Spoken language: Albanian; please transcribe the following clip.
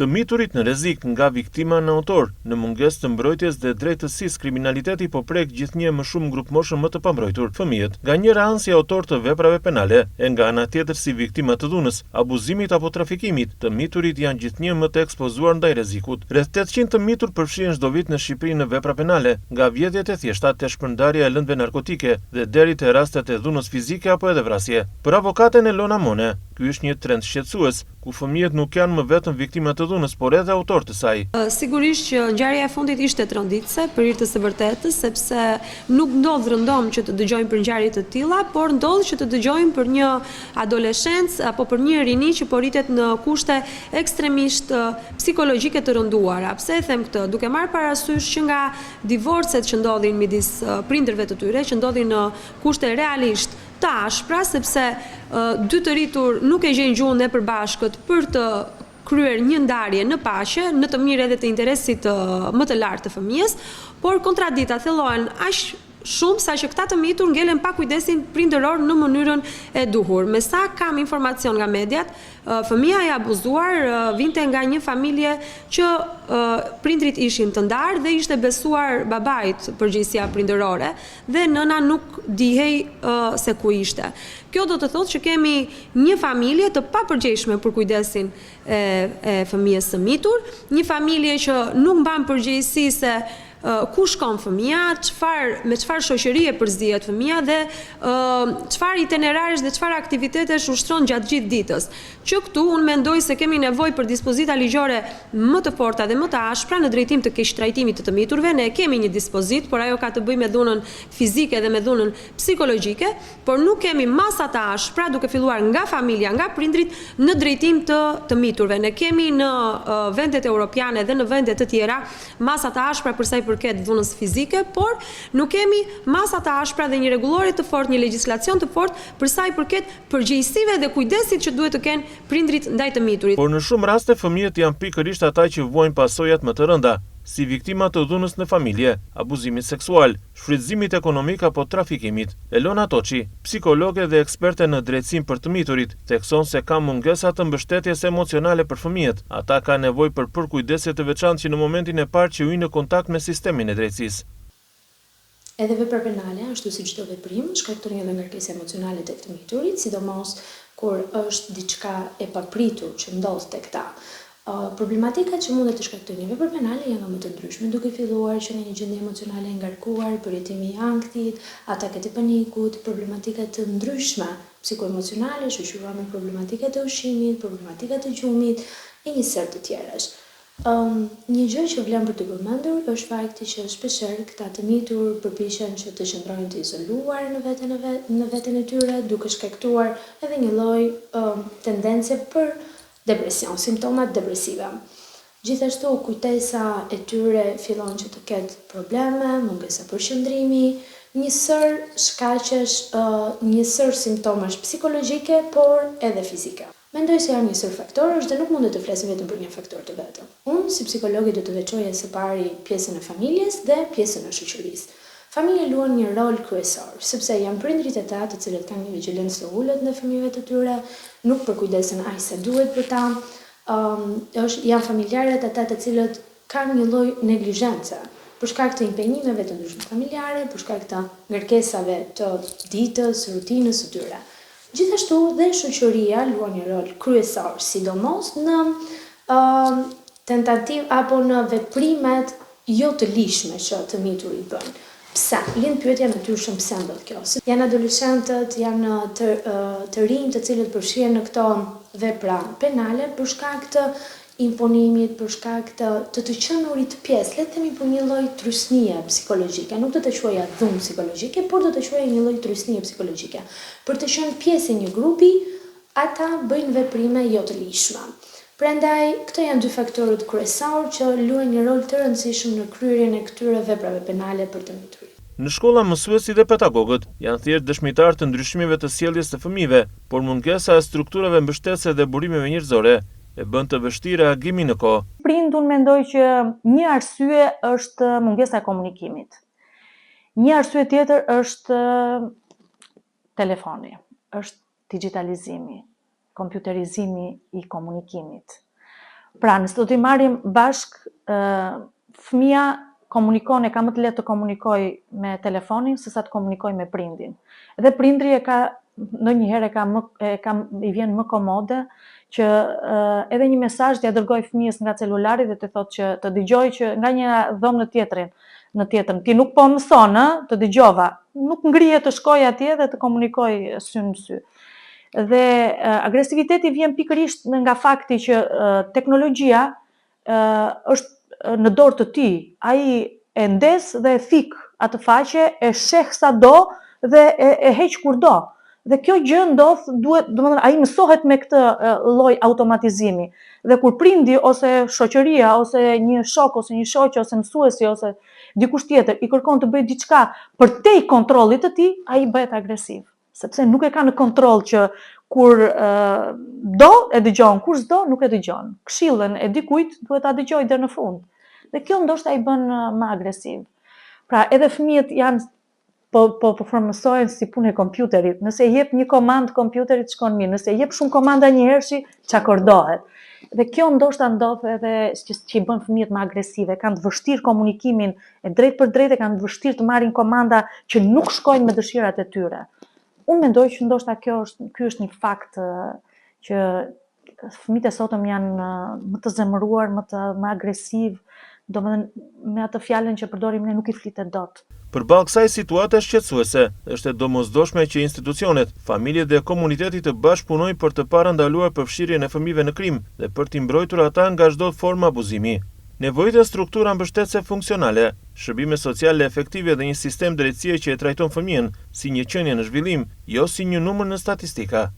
Të miturit në rrezik nga viktima në autor, në mungesë të mbrojtjes dhe drejtësisë, kriminaliteti po prek gjithnjë më shumë grup moshë më të pambrojtur, fëmijët. Nga njëra anë si autor të veprave penale, e nga ana tjetër si viktima të dhunës, abuzimit apo trafikimit, të miturit janë gjithnjë më të ekspozuar ndaj rrezikut. Rreth 800 të mitur përfshihen çdo vit në Shqipëri në vepra penale, nga vjedhjet e thjeshta te shpërndarja e lëndëve narkotike dhe deri te rastet e dhunës fizike apo edhe vrasje. Për avokaten Elona Mone, ky është një trend shqetësues, ku fëmijët nuk janë më vetëm viktima të dhunës, por edhe autor të saj. Sigurisht që ngjarja e fundit ishte tronditëse për hir të së vërtetës, sepse nuk ndodh rëndom që të dëgjojmë për ngjarje të tilla, por ndodh që të dëgjojmë për një adoleshencë apo për një rini që po rritet në kushte ekstremisht psikologjike të rënduara. Pse e them këtë? Duke marrë parasysh që nga divorcet që ndodhin midis prindërve të tyre, që ndodhin në kushte realisht të ashpra, sepse dy të rritur nuk e gjejnë gjuhën e përbashkët për të kryer një ndarje në paqe, në të mirë edhe të interesit më të lartë të fëmijës, por kontradikta thellohen aq shumë sa që këta të mitur ngelen pa kujdesin prindëror në mënyrën e duhur. Me sa kam informacion nga mediat, fëmia e abuzuar vinte nga një familje që prindrit ishin të ndarë dhe ishte besuar babait përgjegjësia prindërore dhe nëna nuk dihej se ku ishte. Kjo do të thotë që kemi një familje të papërgjegjshme për kujdesin e fëmijës së mitur, një familje që nuk mban përgjegjësi se ku shkon fëmia, me çfarë shoqërie përzihet fëmia dhe çfarë itinerarësh dhe çfarë aktivitetesh ushtron gjatë gjithë ditës. Që këtu unë mendoj se kemi nevojë për dispozita ligjore më të forta dhe më të ashpra në drejtim të keq trajtimit të të miturve. Ne kemi një dispozit, por ajo ka të bëjë me dhunën fizike dhe me dhunën psikologjike, por nuk kemi masa të ashpra duke filluar nga familja, nga prindrit në drejtim të miturve. Ne kemi në vendet europiane dhe në vende të tjera masa të ashpra për sa i përket dhunës fizike, por nuk kemi masa të ashpra dhe një rregullore të fortë, një legjislacion të fortë për sa i përket përgjegjësive dhe kujdesit që duhet të kenë prindrit ndaj të miturit. Por në shumë raste fëmijët janë pikërisht ata që vuajnë pasojat më të rënda, si viktima të dhunës në familje, abuzimit seksual, shfrytëzimit ekonomik apo trafikimit. Elona Toçi, psikologe dhe eksperte në drejtësim për të miturit, thekson se ka mungesa të mbështetjes emocionale për fëmijët. Ata kanë nevojë për përkujdesje të veçantë që në momentin e parë që hyjnë në kontakt me sistemin e drejtësisë. Edhe vepra penale, ashtu si çdo veprim, shkaktojnë edhe ngarkesë emocionale tek të miturit, sidomos kur është diçka e papritur që ndodh tek ta. Problematikat që mundet të shkaktojnë një vepër penale janë më të ndryshme, duke filluar që në një gjendje emocionale e ngarkuar, përjetimi i ankthit, ataket e panikut, problematika të ndryshme psikoemocionale, shoqëruar me problematika të ushqimit, problematika të gjumit e një sër të tjerash. Një gjë që vlen për të përmendur është fakti që shpeshherë këta të mitur përpiqen që të qëndrojnë të izoluar në veten e tyre, duke shkaktuar edhe një lloj tendence për depresion, simptomat depresive. Gjithashtu kujtesa e tyre fillon që të ketë probleme, mungesa përqendrimi, një sër simptomash psikologjike, por edhe fizike. Mendoj se janë një sër faktorësh dhe nuk mundet të flasim vetëm për një faktor të vetëm. Unë si psikologe do të veçoja së pari pjesën e familjes dhe pjesën e shoqërisë. Familja luan një rol kryesor, sepse janë prindrit e ta të cilët kanë një vigjilencë të ulët ndaj fëmijëve të tyre, nuk përkujdesen aq sa duhet për ta. Janë familjarët ata të cilët kanë një lloj neglizhence për shkak të impenjimeve të ndryshme familjare, për shkak të ngarkesave të ditës, rutinës së tyre. Gjithashtu dhe shoqëria luan një rol kryesor, sidomos në tentativë apo në veprimet jo të lishme që të miturit bëjnë. Pse? Lind pyetja natyrshëm pse ndodh kjo. Janë adoleshentët, janë të rinj të cilët përfshihen në këto vepra penale për shkak të imponimit, për shkak të qenurit pjesë, le të themi për një lloj trysnie psikologjike, nuk do të quaja dhunë psikologjike, por do të quaja një lloj trysnie psikologjike. Për të qenë pjesë e një grupi, ata bëjnë veprime jo të lishme. Prandaj, këto janë dy faktorët kryesorë që luajnë një rol të rëndësishëm në kryerjen e këtyre veprave penale për të miturit. Në shkolla mësuesit dhe pedagogët janë thjesht dëshmitar të ndryshimeve të sjelljes të fëmijëve, por mungesa e strukturave mbështetëse dhe burimeve njerëzore e bën të vështirë reagimi në kohë. Prind, unë mendoj që një arsye është mungesa e komunikimit. Një arsye tjetër është telefoni, është digitalizimi, kompjuterizimi i komunikimit. Pra, nëse do t'i marrim bashk, fëmia komunikon, e ka më të lehtë të komunikoj me telefonin se sa të komunikoj me prindin. Edhe prindri ndonjëherë i vjen më komode që edhe një mesazh t'ia dërgoj fëmijës nga celulari dhe të thotë që të dëgjoj që nga një dhomë në tjetrën. Ti nuk po mëson, të dëgjova. Nuk ngrihet të shkoj atje dhe të komunikoj sy në sy. Dhe agresiviteti vjen pikërisht nga fakti që teknologjia është në dorë të tij. Ai e ndes dhe e thik atë faqe, e sheh sa do dhe e heq kur do. Dhe kjo gjë ndodh, domethënë ai mësohet me këtë lloj automatizimi. Dhe kur prindi ose shoqëria ose një shok ose një shoqe ose mësuesi ose dikush tjetër i kërkon të bëjë diçka përtej kontrollit të tij, ai bëhet agresiv. Sepse nuk e ka në kontroll që kur do e dëgjon, kur s'do nuk e dëgjon. Këshillën e dikujt duhet ta dëgjoj deri në fund. Dhe kjo ndoshta i bën më agresiv. Pra, edhe fëmijët janë po mësohen si punë e kompjuterit. Nëse i jep një komandë kompjuterit shkon mirë, nëse i jep shumë komanda njëherëshi, çakordohet. Dhe kjo ndoshta ndodh edhe që i bën fëmijët më agresive, kanë të vështirë komunikimin e drejtë për drejtë, kanë të vështirë të marrin komanda që nuk shkojnë me dëshirat e tyre. Unë mendoj që ndoshta ky është një fakt që fëmijët e sotëm janë më të zemëruar, më agresiv, domethënë me atë fjalën që përdorim ne nuk i flitet dot. Përballë kësaj situate shqetësuese, është e domosdoshme që institucionet, familjet dhe komuniteti të bashkëpunojnë për të parandaluar përfshirjen e fëmijëve në krim dhe për t'i mbrojtur ata nga çdo formë abuzimi. Nevojët e struktura mbështetëse funksionale, shërbime sociale efektive dhe një sistem drejtësie që e trajton fëmijën si një qenie në zhvillim, jo si një numër në statistika.